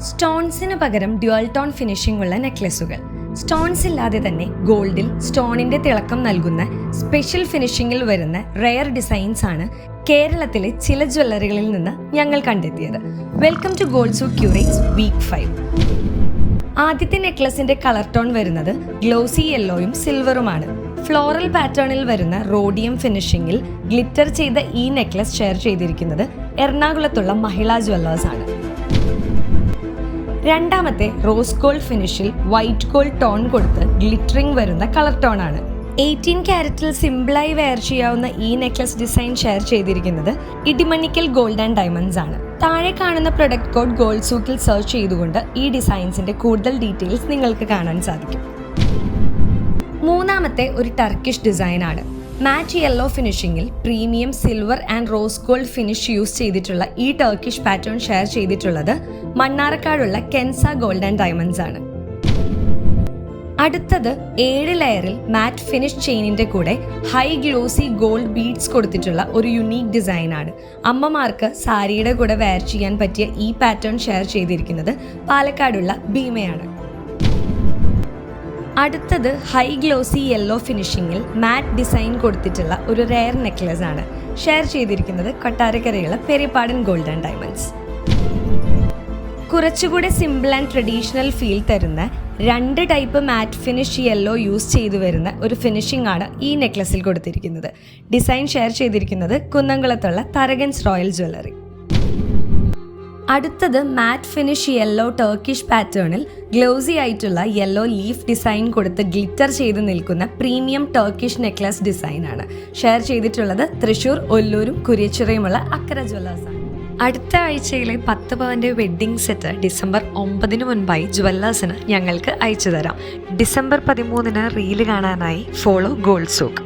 സ്റ്റോൺസിന് പകരം dual tone finishing ഉള്ള നെക്ലസുകൾ. Stones ഇല്ലാതെ തന്നെ ഗോൾഡിൽ സ്റ്റോണിന്റെ തിളക്കം നൽകുന്ന സ്പെഷ്യൽ ഫിനിഷിംഗിൽ വരുന്ന റെയർ ഡിസൈൻസ് ആണ് കേരളത്തിലെ ചില ജ്വല്ലറികളിൽ നിന്ന് ഞങ്ങൾ കണ്ടെത്തിയത്. Welcome to gold souk curates week 5. ആദ്യത്തെ നെക്ലസിന്റെ കളർ ടോൺ വരുന്നത് ഗ്ലോസി യെല്ലോയും സിൽവറുമാണ്. ഫ്ലോറൽ പാറ്റേണിൽ വരുന്ന റോഡിയം ഫിനിഷിംഗിൽ ഗ്ലിറ്റർ ചെയ്ത ഈ നെക്ലസ് ഷെയർ ചെയ്തിരിക്കുന്നത് എറണാകുളത്തുള്ള മഹിളാ ജ്വല്ലേഴ്സ് ആണ്. രണ്ടാമത്തെ റോസ് ഗോൾഡ് ഫിനിഷിൽ വൈറ്റ് ഗോൾഡ് ടോൺ കൊടുത്ത് ഗ്ലിറ്ററിംഗ് വരുന്ന കളർ ടോൺ ആണ്. 18 ക്യാരറ്റിൽ സിമ്പിളായി വെയർ ചെയ്യാവുന്ന ഈ നെക്ലസ് ഡിസൈൻ ഷെയർ ചെയ്തിരിക്കുന്നത് ഇടിമണ്ണിക്കൽ ഗോൾഡ് ആൻഡ് ഡയമണ്ട്സ് ആണ്. താഴെ കാണുന്ന പ്രൊഡക്റ്റ് കോഡ് ഗോൾഡ് സൂക്കിൽ സെർച്ച് ചെയ്തുകൊണ്ട് ഈ ഡിസൈൻസിന്റെ കൂടുതൽ ഡീറ്റെയിൽസ് നിങ്ങൾക്ക് കാണാൻ സാധിക്കും. മൂന്നാമത്തെ ഒരു ടർക്കിഷ് ഡിസൈൻ ആണ്. മാറ്റ് യെല്ലോ ഫിനിഷിംഗിൽ premium silver and rose gold finish use ചെയ്തിട്ടുള്ള ഈ ടർക്കിഷ് പാറ്റേൺ ഷെയർ ചെയ്തിട്ടുള്ളത് മണ്ണാർക്കാടുള്ള കെൻസ ഗോൾഡ് ആൻഡ് ഡയമണ്ട്സ് ആണ്. അടുത്തത് 7 ലെയറിൽ മാറ്റ് ഫിനിഷ് ചെയിനിന്റെ കൂടെ ഹൈ ഗ്ലോസി ഗോൾഡ് ബീഡ്സ് കൊടുത്തിട്ടുള്ള ഒരു യുണീക്ക് ഡിസൈൻ ആണ്. അമ്മമാർക്ക് സാരിയുടെ കൂടെ വെയർ ചെയ്യാൻ പറ്റിയ ഈ പാറ്റേൺ ഷെയർ ചെയ്തിരിക്കുന്നത് പാലക്കാടുള്ള ഭീമയാണ്. അടുത്തത് ഹൈ ഗ്ലോസി യെല്ലോ ഫിനിഷിംഗിൽ മാറ്റ് ഡിസൈൻ കൊടുത്തിട്ടുള്ള ഒരു റെയർ നെക്ലസ് ആണ്. ഷെയർ ചെയ്തിരിക്കുന്നത് കൊട്ടാരക്കരയുള്ള പെരിപ്പാടൻ ഗോൾഡ് ആൻഡ് ഡയമണ്ട്സ്. കുറച്ചുകൂടെ സിമ്പിൾ ആൻഡ് ട്രഡീഷണൽ ഫീൽ തരുന്ന 2 ടൈപ്പ് മാറ്റ് ഫിനിഷ് യെല്ലോ യൂസ് ചെയ്തു വരുന്ന ഒരു ഫിനിഷിംഗ് ആണ് ഈ നെക്ലസിൽ കൊടുത്തിരിക്കുന്നത്. ഡിസൈൻ ഷെയർ ചെയ്തിരിക്കുന്നത് കുന്നംകുളത്തുള്ള തരകൻസ് റോയൽ ജ്വല്ലറി. അടുത്തത് മാറ്റ് ഫിനിഷ് യെല്ലോ ടർക്കിഷ് പാറ്റേണിൽ ഗ്ലോസി ആയിട്ടുള്ള യെല്ലോ ലീഫ് ഡിസൈൻ കൊടുത്ത് ഗ്ലിറ്റർ ചെയ്ത് നിൽക്കുന്ന പ്രീമിയം ടർക്കിഷ് നെക്ലസ് ഡിസൈൻ ആണ്. ഷെയർ ചെയ്തിട്ടുള്ളത് തൃശ്ശൂർ, ഒല്ലൂരും കുരിയച്ചിറയുമുള്ള അക്കര ജ്വല്ലേഴ്സ് ആണ്. അടുത്ത ആഴ്ചയിലെ 10 പവന്റെ വെഡ്ഡിംഗ് സെറ്റ് ഡിസംബർ 9 മുൻപായി ജ്വല്ലേഴ്സിന് ഞങ്ങൾക്ക് അയച്ചു തരാം. ഡിസംബർ 13 റീല് കാണാനായി ഫോളോ ഗോൾഡ് സൂക്ക്.